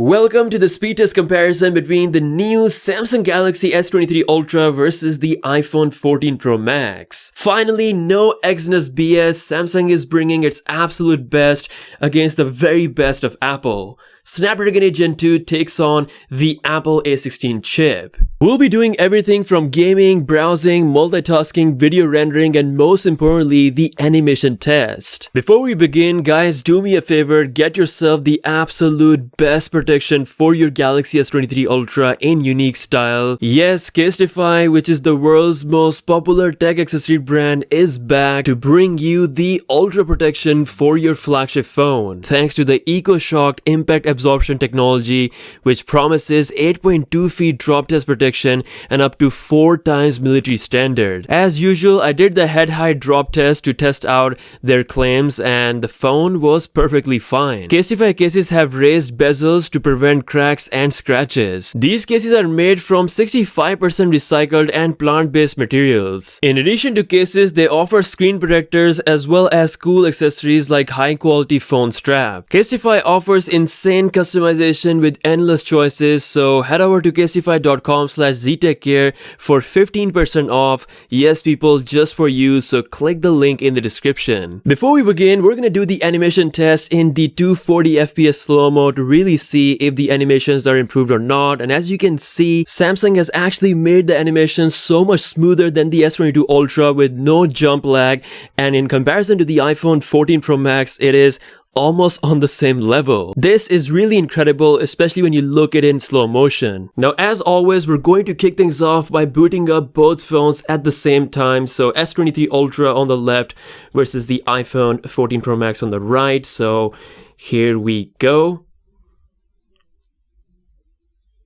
Welcome to the speed test comparison between the new Samsung Galaxy S23 Ultra versus the iPhone 14 Pro Max. Finally, no Exynos BS, Samsung is bringing its absolute best against the very best of Apple. Snapdragon 8 Gen 2 takes on the Apple A16 chip. We'll be doing everything from gaming, browsing, multitasking, video rendering, and most importantly, the animation test. Before we begin, guys, do me a favor, get yourself the absolute best protection for your Galaxy S23 Ultra in unique style. Yes, Casetify, which is the world's most popular tech accessory brand, is back to bring you the Ultra protection for your flagship phone. Thanks to the EcoShock Impact Absorption technology, which promises 8.2 feet drop test protection and up to 4 times military standard. As usual, I did the head height drop test to test out their claims and the phone was perfectly fine. Casetify cases have raised bezels to prevent cracks and scratches. These cases are made from 65% recycled and plant-based materials. In addition to cases, they offer screen protectors as well as cool accessories like high-quality phone strap. Casetify offers insane customization with endless choices, so head over to casetify.com/XEETECHCARE for 15% off. Yes, people, just for you, so click the link in the description. Before we begin, we're gonna do the animation test in the 240 FPS slow-mo to really see if the animations are improved or not. And as you can see, Samsung has actually made the animations so much smoother than the S22 Ultra with no jump lag, and in comparison to the iPhone 14 Pro Max, it is almost on the same level. This is really incredible, especially when you look at it in slow motion. Now, as always, we're going to kick things off by booting up both phones at the same time. So S23 Ultra on the left versus the iPhone 14 Pro Max on the right. So here we go.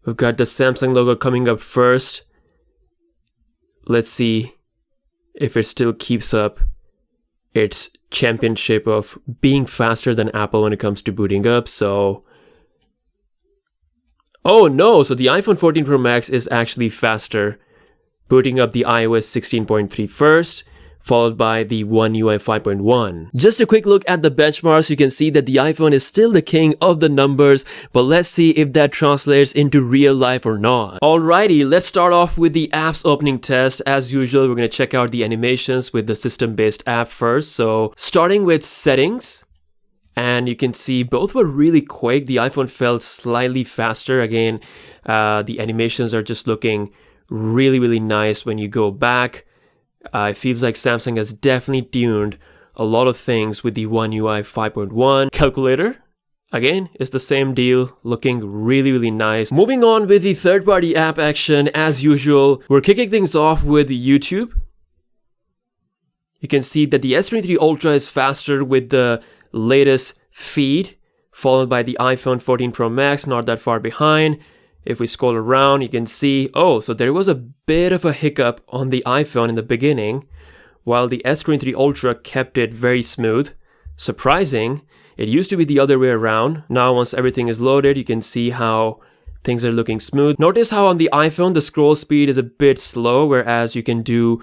We've got the Samsung logo coming up first. Let's see if it still keeps up its championship of being faster than Apple when it comes to booting up. So, oh no, so the iPhone 14 Pro Max is actually faster, booting up the iOS 16.3 first, followed by the One UI 5.1. Just a quick look at the benchmarks, you can see that the iPhone is still the king of the numbers, but let's see if that translates into real life or not. Alrighty, let's start off with the apps opening test. As usual, we're going to check out the animations with the system-based app first. So starting with settings, and you can see both were really quick. The iPhone felt slightly faster. Again, the animations are just looking really nice when you go back. It feels like Samsung has definitely tuned a lot of things with the One UI 5.1. Calculator, again, is the same deal, looking really nice. Moving on with the third-party app action, as usual, we're kicking things off with YouTube. You can see that the S23 Ultra is faster with the latest feed, followed by the iPhone 14 Pro Max, not that far behind. If we scroll around, you can see, oh, so there was a bit of a hiccup on the iPhone in the beginning, while the S23 Ultra kept it very smooth. Surprising, it used to be the other way around. Now, once everything is loaded, you can see how things are looking smooth. Notice how on the iPhone, the scroll speed is a bit slow, whereas you can do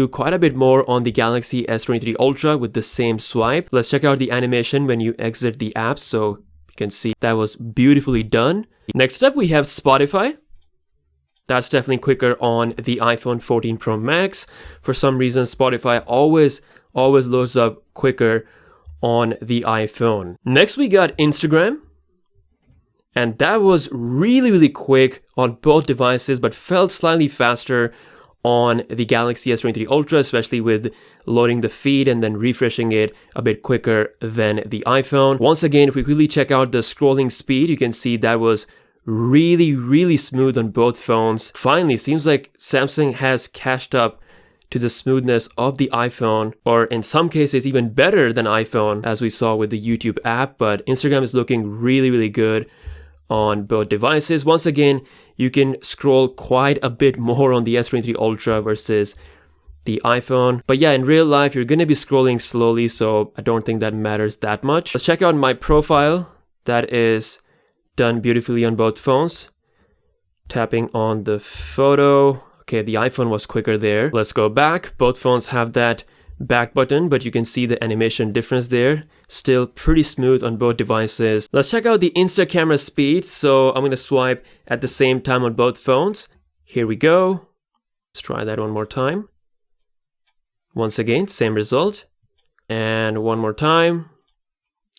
quite a bit more on the Galaxy S23 Ultra with the same swipe. Let's check out the animation when you exit the app, so you can see that was beautifully done. Next up, we have Spotify. That's definitely quicker on the iPhone 14 Pro Max. For some reason, Spotify always loads up quicker on the iPhone. Next, we got Instagram. And that was really quick on both devices, but felt slightly faster on the Galaxy S23 Ultra, especially with loading the feed and then refreshing it a bit quicker than the iPhone. Once again, if we quickly check out the scrolling speed, you can see that was really smooth on both phones. Finally, seems like Samsung has catched up to the smoothness of the iPhone, or in some cases even better than iPhone, as we saw with the YouTube app. But Instagram is looking really good on both devices. Once again, you can scroll quite a bit more on the S23 Ultra versus the iPhone. But yeah, in real life, you're going to be scrolling slowly, so I don't think that matters that much. Let's check out my profile. That is done beautifully on both phones. Tapping on the photo. Okay, the iPhone was quicker there. Let's go back. Both phones have that back button, but you can see the animation difference there. Still pretty smooth on both devices. Let's check out the Insta camera speed. So I'm going to swipe at the same time on both phones. Here we go. Let's try that one more time. Once again, same result. And one more time.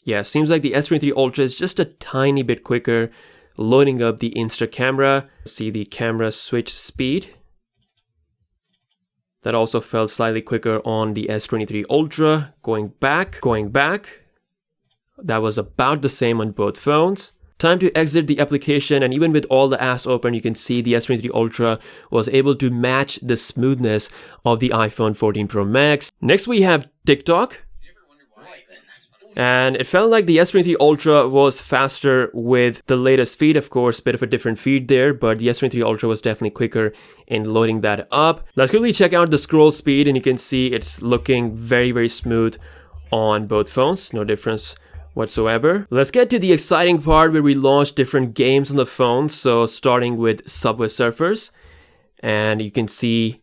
Yeah, seems like the S23 Ultra is just a tiny bit quicker loading up the Insta camera. See the camera switch speed. That also felt slightly quicker on the S23 Ultra. Going back. That was about the same on both phones. Time to exit the application, and even with all the apps open, you can see the S23 Ultra was able to match the smoothness of the iPhone 14 Pro Max. Next we have TikTok. And it felt like the S23 Ultra was faster with the latest feed. Of course, bit of a different feed there, but the S23 Ultra was definitely quicker in loading that up. Let's quickly check out the scroll speed, and you can see it's looking very, very smooth on both phones. No difference whatsoever. Let's get to the exciting part where we launch different games on the phone. So starting with Subway Surfers, and you can see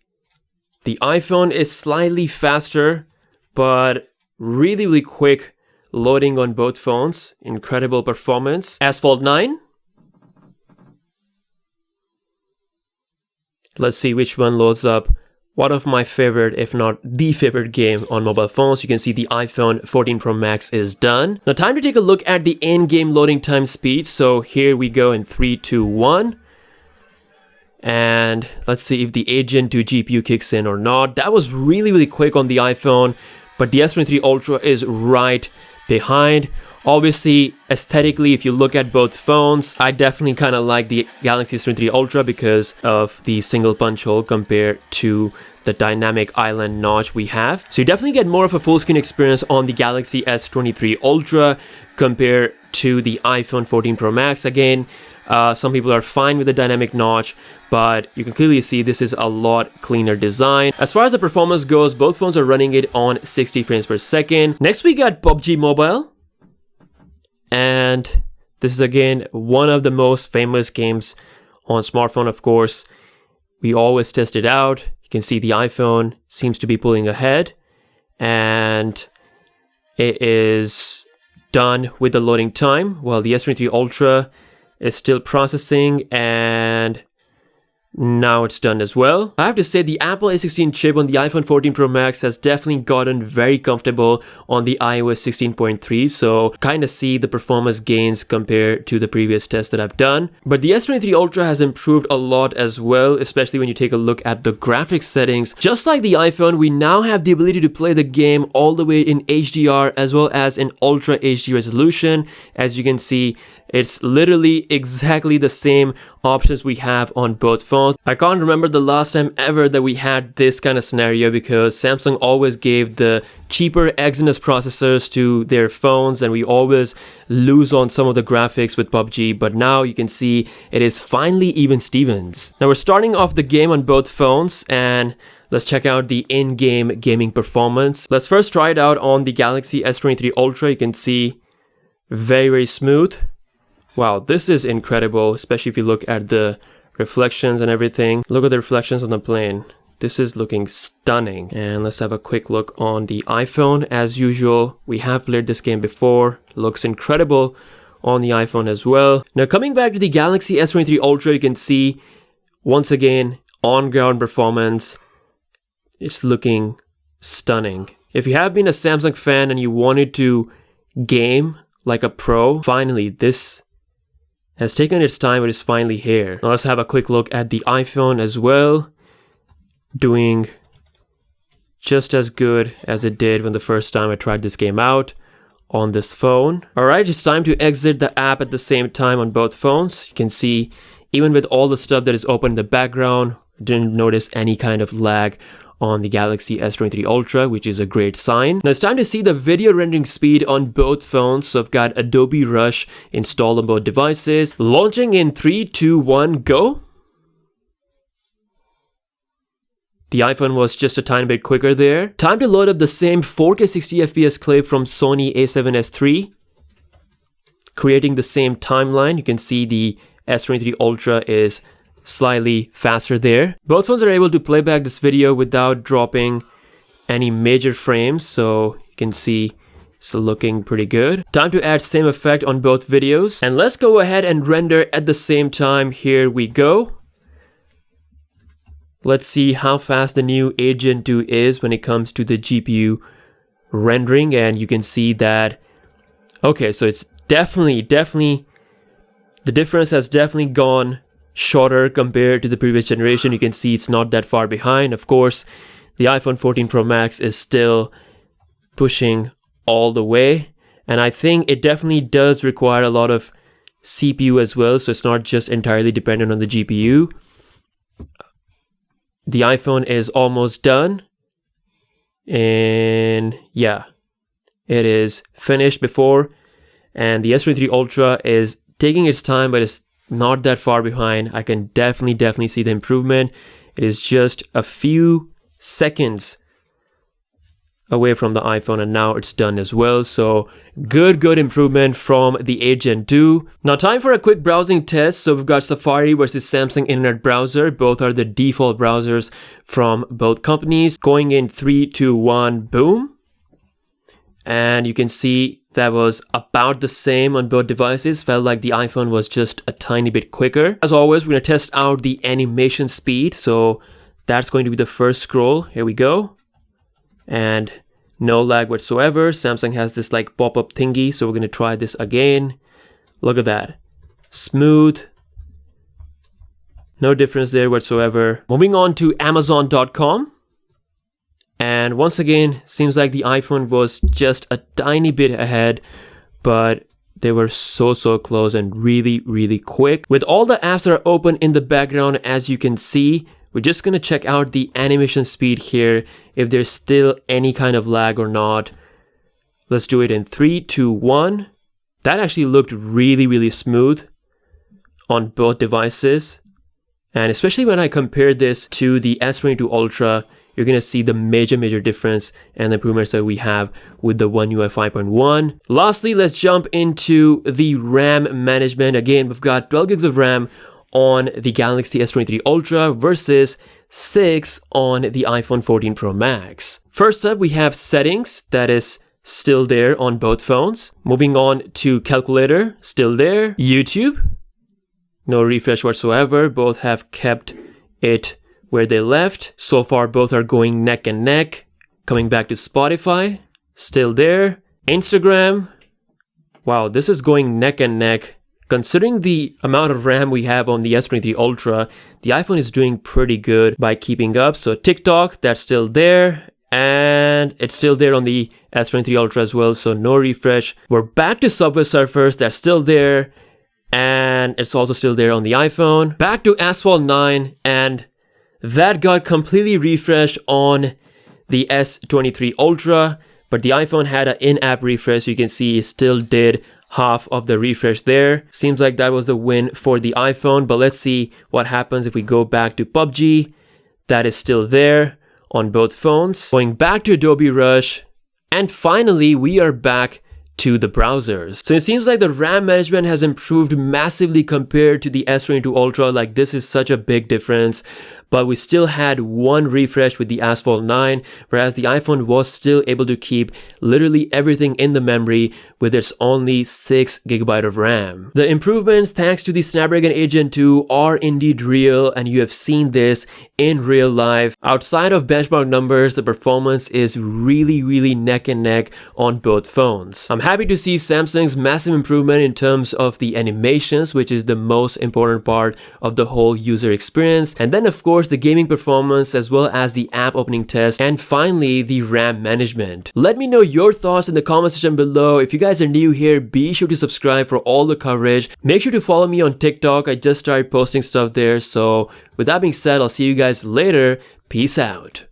the iPhone is slightly faster, but really, really quick loading on both phones. Incredible performance. Asphalt 9. Let's see which one loads up. One of my favorite, if not the favorite game on mobile phones. You can see the iPhone 14 Pro Max is done. Now time to take a look at the in-game loading time speed. So here we go in 3, 2, 1. And let's see if the Agent 2 GPU kicks in or not. That was really, really quick on the iPhone, but the S23 Ultra is right behind. Obviously, aesthetically, if you look at both phones, I definitely kind of like the Galaxy S23 Ultra because of the single punch hole compared to the dynamic island notch we have. So you definitely get more of a full screen experience on the Galaxy S23 Ultra compared to the iPhone 14 Pro Max. Again, some people are fine with the dynamic notch, but you can clearly see this is a lot cleaner design. As far as the performance goes, both phones are running it on 60 frames per second. Next, we got PUBG Mobile. And this is again one of the most famous games on smartphone, of course. We always test it out. You can see the iPhone seems to be pulling ahead, and it is done with the loading time, while the S23 Ultra is still processing, and now it's done as well. I have to say the Apple A16 chip on the iPhone 14 Pro Max has definitely gotten very comfortable on the iOS 16.3, so kind of see the performance gains compared to the previous tests that I've done. But the S23 Ultra has improved a lot as well, especially when you take a look at the graphics settings. Just like the iPhone, we now have the ability to play the game all the way in HDR as well as in Ultra HD resolution. As you can see, it's literally exactly the same options we have on both phones. I can't remember the last time ever that we had this kind of scenario because Samsung always gave the cheaper Exynos processors to their phones and we always lose on some of the graphics with PUBG, but now you can see it is finally even Stevens. Now we're starting off the game on both phones and let's check out the in-game gaming performance. Let's first try it out on the Galaxy S23 Ultra. You can see very, very smooth. Wow, this is incredible, especially if you look at the reflections and everything. Look at the reflections on the plane. This is looking stunning. And let's have a quick look on the iPhone. As usual, we have played this game before. Looks incredible on the iPhone as well. Now coming back to the Galaxy S23 Ultra, you can see once again on-ground performance. It's looking stunning. If you have been a Samsung fan and you wanted to game like a pro, finally this has taken its time, but it's finally here. Now let's have a quick look at the iPhone as well. Doing just as good as it did when the first time I tried this game out on this phone. Alright, it's time to exit the app at the same time on both phones. You can see even with all the stuff that is open in the background, didn't notice any kind of lag on the Galaxy S23 Ultra, which is a great sign. Now it's time to see the video rendering speed on both phones. So I've got Adobe Rush installed on both devices. Launching in 3, 2, 1, go. The iPhone was just a tiny bit quicker there. Time to load up the same 4K 60fps clip from Sony a7S III. Creating the same timeline. You can see the S23 Ultra is slightly faster there. Both phones are able to play back this video without dropping any major frames, so you can see it's looking pretty good. Time to add same effect on both videos. And let's go ahead and render at the same time. Here we go. Let's see how fast the new Agent 2 is when it comes to the GPU rendering. And you can see that, okay, so it's definitely, the difference has definitely gone shorter compared to the previous generation. You can see it's not that far behind. Of course, the iPhone 14 Pro Max is still pushing all the way. And I think it definitely does require a lot of CPU as well. So it's not just entirely dependent on the GPU. The iPhone is almost done. And yeah, it is finished before. And the S23 Ultra is taking its time, but it's not that far behind. I can definitely see the improvement. It is just a few seconds away from the iPhone, and now it's done as well. So good improvement from the Agent 2. Now time for a quick browsing test. So we've got Safari versus Samsung Internet Browser. Both are the default browsers from both companies. Going in 3, 2, 1, boom. And you can see that was about the same on both devices. Felt like the iPhone was just a tiny bit quicker. As always, we're gonna test out the animation speed. So that's going to be the first scroll. Here we go. And no lag whatsoever. Samsung has this like pop-up thingy, so we're going to try this again. Look at that. Smooth. No difference there whatsoever. Moving on to Amazon.com. And once again, seems like the iPhone was just a tiny bit ahead, but they were so close and really quick. With all the apps that are open in the background, as you can see, we're just going to check out the animation speed here, if there's still any kind of lag or not. Let's do it in 3, 2, 1. That actually looked really smooth on both devices. And especially when I compared this to the S22 Ultra, you're going to see the major difference and the improvements that we have with the One UI 5.1. Lastly, let's jump into the RAM management. Again, we've got 12 gigs of RAM on the Galaxy S23 Ultra versus 6 on the iPhone 14 Pro Max. First up, we have settings. That is still there on both phones. Moving on to calculator, still there. YouTube, no refresh whatsoever. Both have kept it where they left. So far, both are going neck and neck. Coming back to Spotify, still there. Instagram, wow, this is going neck and neck. Considering the amount of RAM we have on the S23 Ultra, the iPhone is doing pretty good by keeping up. So TikTok, that's still there. And it's still there on the S23 Ultra as well, so no refresh. We're back to Subway Surfers, that's still there. And it's also still there on the iPhone. Back to Asphalt 9, and that got completely refreshed on the S23 Ultra. But the iPhone had an in-app refresh, so you can see it still did half of the refresh there. Seems like that was the win for the iPhone, but let's see what happens if we go back to PUBG. That is still there on both phones. Going back to Adobe Rush, and finally we are back to the browsers. So it seems like the RAM management has improved massively compared to the S22 Ultra. Like, this is such a big difference. But we still had one refresh with the Asphalt 9, whereas the iPhone was still able to keep literally everything in the memory with its only 6 GB of RAM. The improvements thanks to the Snapdragon Agent 2 are indeed real, and you have seen this in real life. Outside of benchmark numbers, the performance is really neck and neck on both phones. I'm happy to see Samsung's massive improvement in terms of the animations, which is the most important part of the whole user experience. And then of course the gaming performance, as well as the app opening test, and finally the RAM management. Let me know your thoughts in the comment section below. If you guys are new here, be sure to subscribe for all the coverage. Make sure to follow me on TikTok. I just started posting stuff there. So with that being said, I'll see you guys later. Peace out.